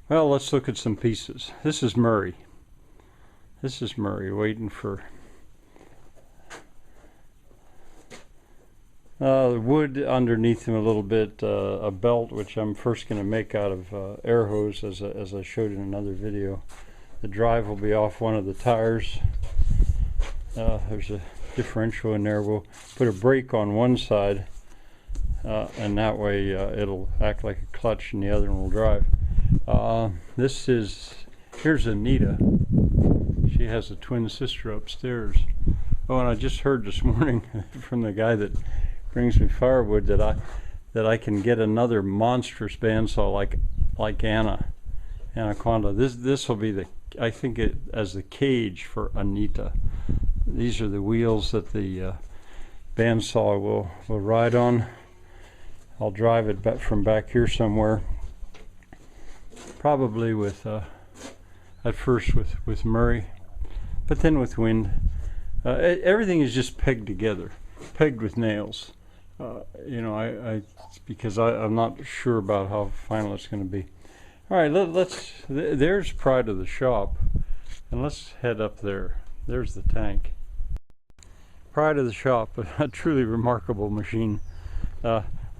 Well, let's look at some pieces. This is Murray. This is Murray waiting for the wood underneath him a little bit, a belt which I'm first going to make out of air hose as I showed in another video. The drive will be off one of the tires. There's a differential in there. We'll put a brake on one side and that way it'll act like a clutch and the other one will drive. Here's Anita. She has a twin sister upstairs. Oh, and I just heard this morning from the guy that brings me firewood that I can get another monstrous bandsaw like Anaconda. This will be I think as the cage for Anita. These are the wheels that the bandsaw will ride on. I'll drive it back from back here somewhere. Probably with at first with Murray, but then with Wind. Everything is just pegged together, pegged with nails. You know, because I'm not sure about how final it's going to be. All right, there's Pride of the Shop, and let's head up there. There's the tank. Pride of the Shop, a truly remarkable machine.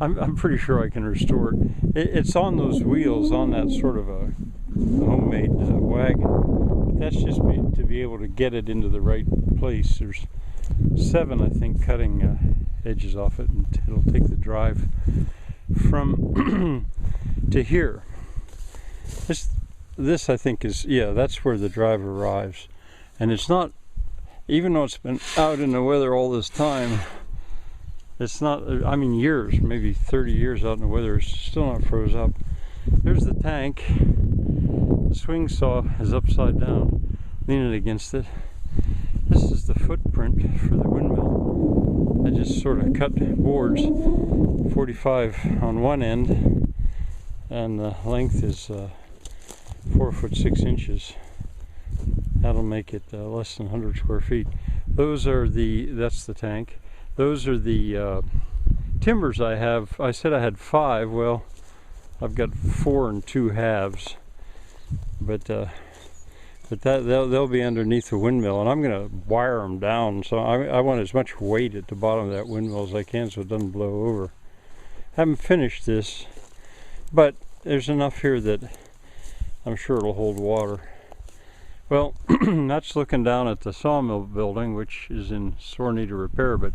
I'm pretty sure I can restore it. It's on those wheels, on that sort of a homemade wagon. But that's just to be able to get it into the right place. There's 7, I think, cutting edges off it, and it'll take the drive from to here. This I think is, yeah, that's where the drive arrives. And it's not, even though it's been out in the weather all this time, it's not, I mean years, maybe 30 years out in the weather, it's still not froze up. There's the tank. The swing saw is upside down, leaning against it. This is the footprint for the windmill. I just sort of cut boards, 45 on one end, and the length is 4 foot 6 inches. That'll make it less than 100 square feet. That's the tank. Those are the timbers I have. I said I had 5. Well, I've got 4 and 2 halves. But they'll be underneath the windmill, and I'm going to wire them down. So I want as much weight at the bottom of that windmill as I can, so it doesn't blow over. Haven't finished this, but there's enough here that I'm sure it'll hold water. Well, that's looking down at the sawmill building, which is in sore need of repair, but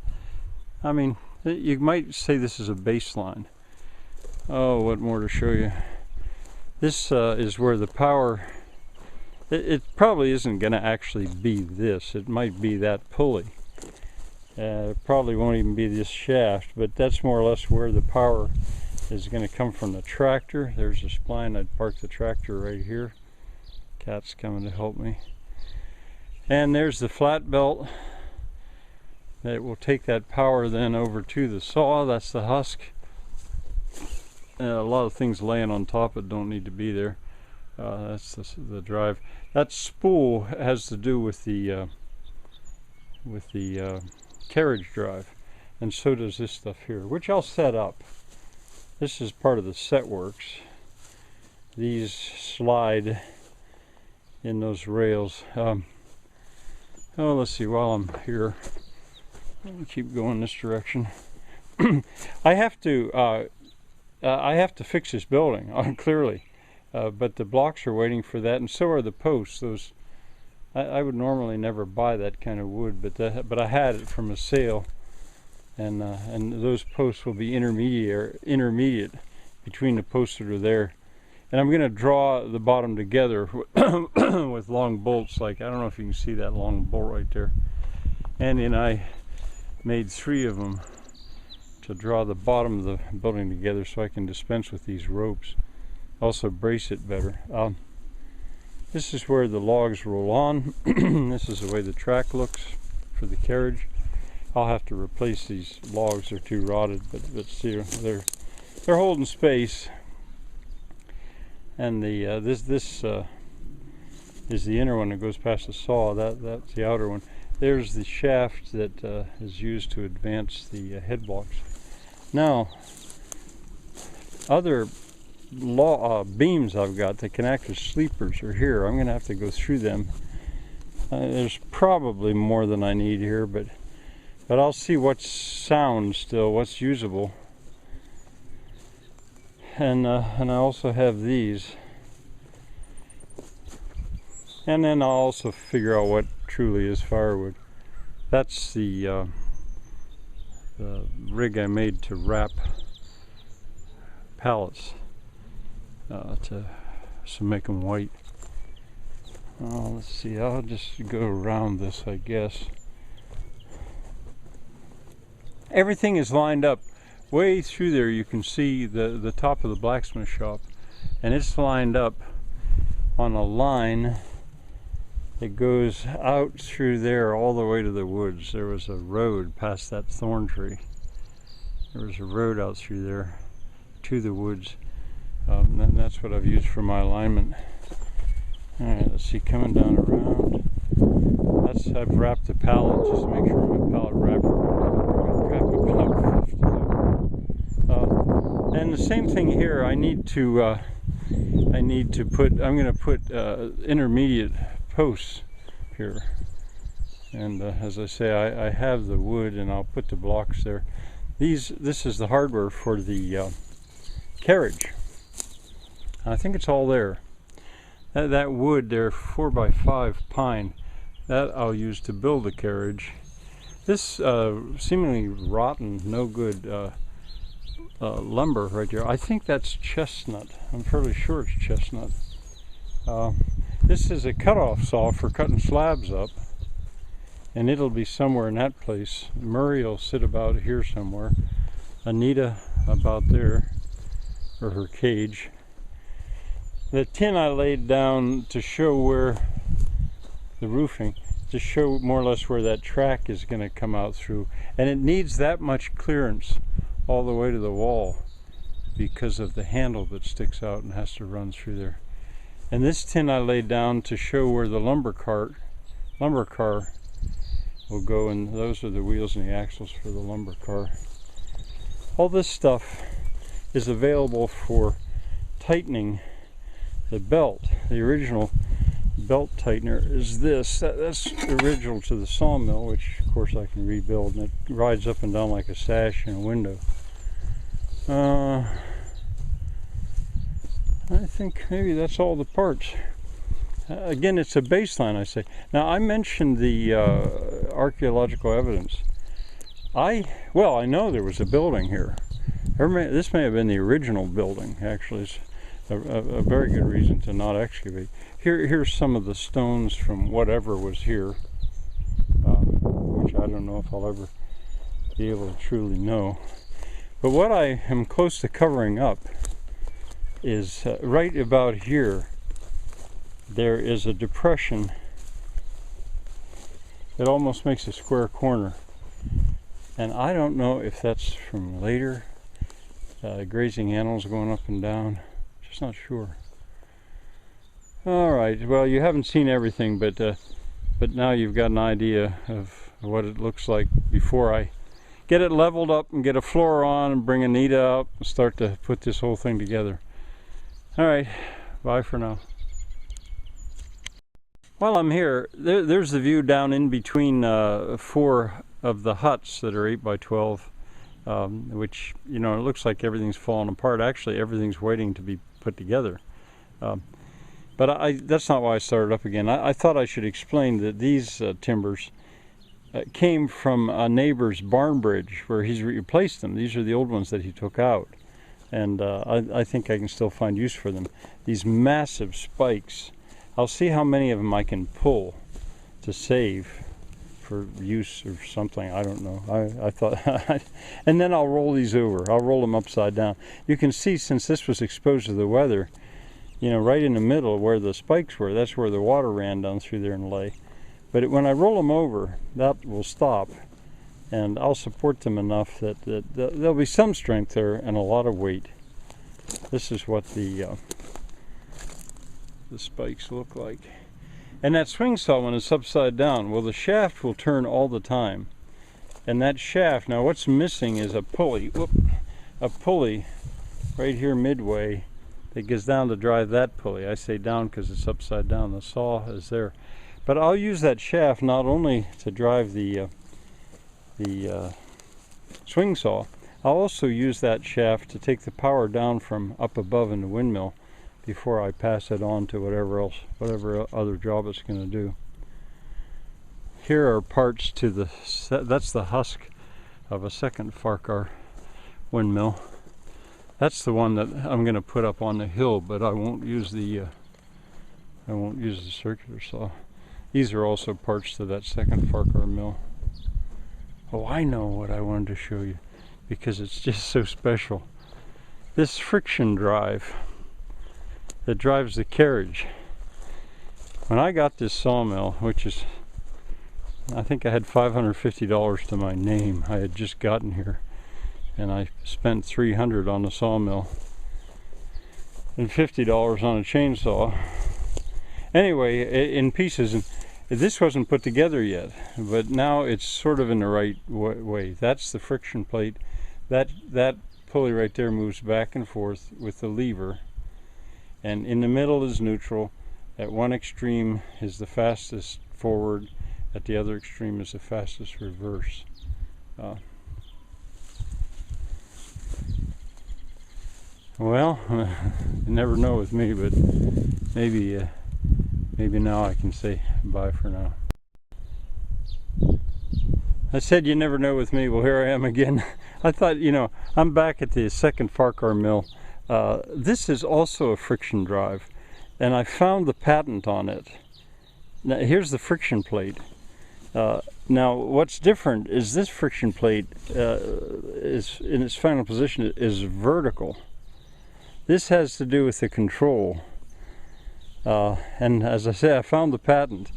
I mean, you might say this is a baseline. Oh, what more to show you? This is where the power, it probably isn't going to actually be this. It might be that pulley. It probably won't even be this shaft, but that's more or less where the power is going to come from the tractor. There's a spline. I'd park the tractor right here. Cat's coming to help me. And there's the flat belt that will take that power then over to the saw. That's the husk. A lot of things laying on top that don't need to be there. That's the drive. That spool has to do with the carriage drive, and so does this stuff here, which I'll set up. This is part of the set works. These slide in those rails. Oh, let's see, while I'm here, let me keep going this direction. I have to fix this building, clearly, but the blocks are waiting for that, and so are the posts. Those I would normally never buy that kind of wood, but I had it from a sale, and those posts will be intermediate between the posts that are there. And I'm going to draw the bottom together with long bolts. Like, I don't know if you can see that long bolt right there. Andy and I made 3 of them to draw the bottom of the building together so I can dispense with these ropes. Also brace it better. This is where the logs roll on. This is the way the track looks for the carriage. I'll have to replace these logs. They're too rotted, but see, they're holding space. And the this is the inner one that goes past the saw. That's the outer one. There's the shaft that is used to advance the head blocks. Now, other beams I've got that can act as sleepers are here. I'm going to have to go through them. There's probably more than I need here, but I'll see what's sound still, what's usable. And I also have these. And then I'll also figure out what truly is firewood. That's the rig I made to wrap pallets to make them white. Let's see, I'll just go around this, I guess. Everything is lined up. Way through there you can see the top of the blacksmith shop, and it's lined up on a line that goes out through there all the way to the woods. There was a road past that thorn tree. There was a road out through there to the woods, and that's what I've used for my alignment. Alright, let's see, coming down around. I've wrapped the pallet just to make sure my pallet wrapper wrap up. And the same thing here. I'm going to put intermediate posts here, and as I say, I have the wood, and I'll put the blocks there. This is the hardware for the carriage. I think it's all there. That wood there, 4x5 pine, that I'll use to build the carriage. This seemingly rotten, no good lumber right here, I think that's chestnut. I'm fairly sure it's chestnut. This is a cutoff saw for cutting slabs up, and it'll be somewhere in that place. Murray will sit about here somewhere. Anita about there, or her cage. The tin I laid down to show where the roofing, to show more or less where that track is going to come out through, and it needs that much clearance all the way to the wall because of the handle that sticks out and has to run through there. And this tin I laid down to show where the lumber car will go, and those are the wheels and the axles for the lumber car. All this stuff is available for tightening the belt. The original belt tightener is this. That's original to the sawmill, which of course I can rebuild, and it rides up and down like a sash in a window. I think maybe that's all the parts. Again, it's a baseline, I say. Now, I mentioned the archaeological evidence. I know there was a building here. This may have been the original building, actually. It's a very good reason to not excavate. Here's some of the stones from whatever was here, which I don't know if I'll ever be able to truly know. But what I am close to covering up is right about here. There is a depression that almost makes a square corner, and I don't know if that's from later grazing animals going up and down. Just not sure. All right, well, you haven't seen everything, but now you've got an idea of what it looks like before I get it leveled up and get a floor on and bring Anita up and start to put this whole thing together. All right, bye for now. While I'm here, there's the view down in between 4 of the huts that are 8x12, which, you know, it looks like everything's falling apart. Actually, everything's waiting to be put together. But that's not why I started up again. I thought I should explain that these timbers came from a neighbor's barn bridge where he's replaced them. These are the old ones that he took out. And I think I can still find use for them. These massive spikes, I'll see how many of them I can pull to save for use or something. I don't know. I thought, and then I'll roll these over. I'll roll them upside down. You can see, since this was exposed to the weather, you know, right in the middle where the spikes were, that's where the water ran down through there and lay. But when I roll them over, that will stop, and I'll support them enough that there'll be some strength there and a lot of weight. This is what the spikes look like. And that swing saw, when it's upside down, well, the shaft will turn all the time. And that shaft, now what's missing is a pulley. Whoop, a pulley right here midway that goes down to drive that pulley. I say down because it's upside down. The saw is there. But I'll use that shaft not only to drive the swing saw, I'll also use that shaft to take the power down from up above in the windmill before I pass it on to whatever other job it's going to do. Here are parts to that's the husk of a second Farquhar windmill. That's the one that I'm going to put up on the hill, but I won't use the circular saw. These are also parts to that second Farquhar mill. Oh, I know what I wanted to show you because it's just so special. This friction drive that drives the carriage. When I got this sawmill, which is, I think I had $550 to my name. I had just gotten here, and I spent $300 on the sawmill and $50 on a chainsaw. Anyway, in pieces, and this wasn't put together yet, but now it's sort of in the right way. That's the friction plate. That pulley right there moves back and forth with the lever, and in the middle is neutral. At one extreme is the fastest forward, at the other extreme is the fastest reverse. Well, you never know with me, but maybe now I can say bye for now. I said you never know with me. Well, here I am again. I thought, I'm back at the second Farquhar mill. This is also a friction drive, and I found the patent on it. Now, here's the friction plate. Now, what's different is this friction plate is in its final position is vertical. This has to do with the control. And as I say, I found the patent,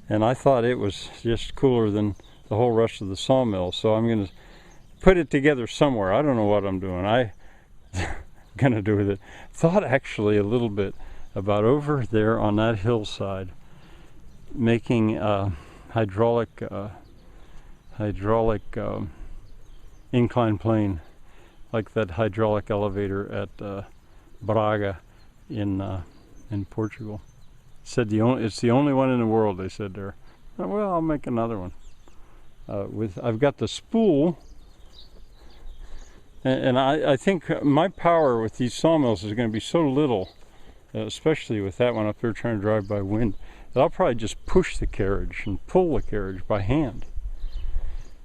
and I thought it was just cooler than the whole rest of the sawmill. So I'm going to put it together somewhere. I don't know what I'm doing. I'm going to do with it. Thought actually a little bit about over there on that hillside, making hydraulic inclined plane, like that hydraulic elevator at Braga in Portugal. Said it's the only one in the world, they said there. Well, I'll make another one. I've got the spool, and I think my power with these sawmills is going to be so little, especially with that one up there trying to drive by wind, that I'll probably just push the carriage and pull the carriage by hand.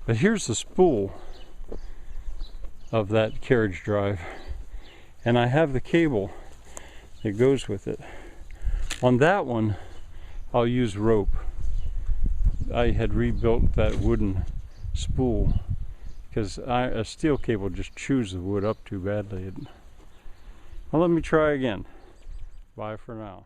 But here's the spool of that carriage drive, and I have the cable that goes with it. On that one, I'll use rope. I had rebuilt that wooden spool because a steel cable just chews the wood up too badly. Well, let me try again. Bye for now.